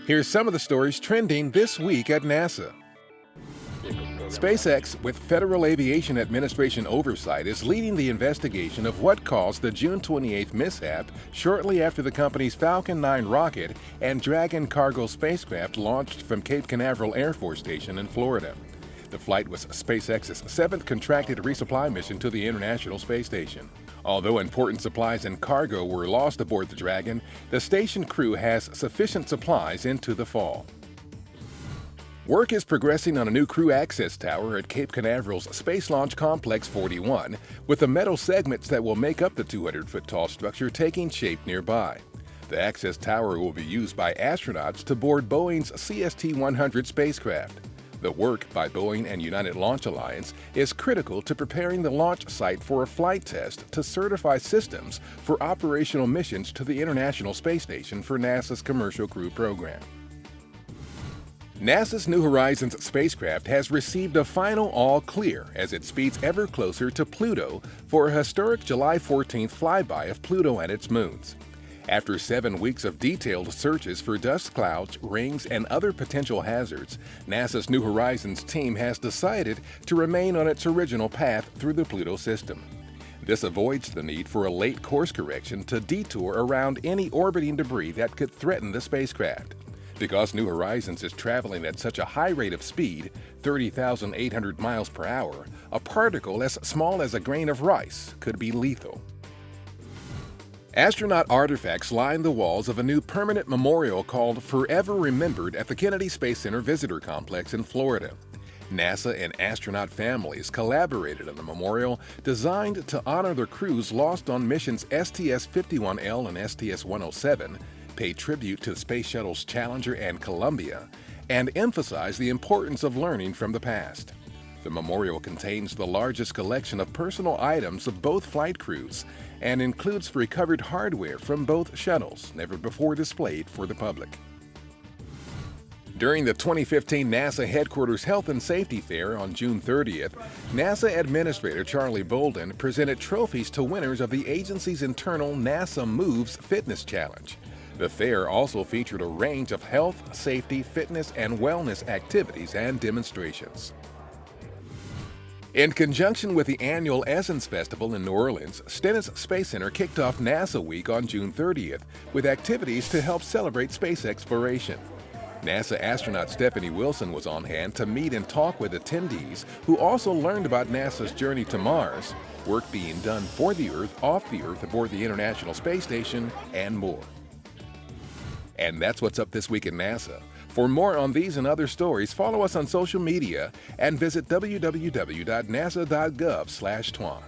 Here's some of the stories trending this week at NASA. SpaceX, with Federal Aviation Administration oversight, is leading the investigation of what caused the June 28th mishap shortly after the company's Falcon 9 rocket and Dragon cargo spacecraft launched from Cape Canaveral Air Force Station in Florida. The flight was SpaceX's seventh contracted resupply mission to the International Space Station. Although important supplies and cargo were lost aboard the Dragon, the station crew has sufficient supplies into the fall. Work is progressing on a new crew access tower at Cape Canaveral's Space Launch Complex 41, with the metal segments that will make up the 200-foot-tall structure taking shape nearby. The access tower will be used by astronauts to board Boeing's STS-100 spacecraft. The work by Boeing and United Launch Alliance is critical to preparing the launch site for a flight test to certify systems for operational missions to the International Space Station for NASA's Commercial Crew program. NASA's New Horizons spacecraft has received a final all clear as it speeds ever closer to Pluto for a historic July 14th flyby of Pluto and its moons. After 7 weeks of detailed searches for dust clouds, rings, and other potential hazards, NASA's New Horizons team has decided to remain on its original path through the Pluto system. This avoids the need for a late course correction to detour around any orbiting debris that could threaten the spacecraft. Because New Horizons is traveling at such a high rate of speed, 30,800 miles per hour, a particle as small as a grain of rice could be lethal. Astronaut artifacts line the walls of a new permanent memorial called Forever Remembered at the Kennedy Space Center Visitor Complex in Florida. NASA and astronaut families collaborated on the memorial designed to honor the crews lost on missions STS-51L and STS-107, pay tribute to Space Shuttles Challenger and Columbia, and emphasize the importance of learning from the past. The memorial contains the largest collection of personal items of both flight crews and includes recovered hardware from both shuttles, never before displayed for the public. During the 2015 NASA Headquarters Health and Safety Fair on June 30th, NASA Administrator Charlie Bolden presented trophies to winners of the agency's internal NASA Moves Fitness Challenge. The fair also featured a range of health, safety, fitness, and wellness activities and demonstrations. In conjunction with the annual Essence Festival in New Orleans, Stennis Space Center kicked off NASA Week on June 30th with activities to help celebrate space exploration. NASA astronaut Stephanie Wilson was on hand to meet and talk with attendees who also learned about NASA's journey to Mars, work being done for the Earth, off the Earth aboard the International Space Station, and more. And that's what's up this week at NASA. For more on these and other stories, follow us on social media and visit www.nasa.gov/twan.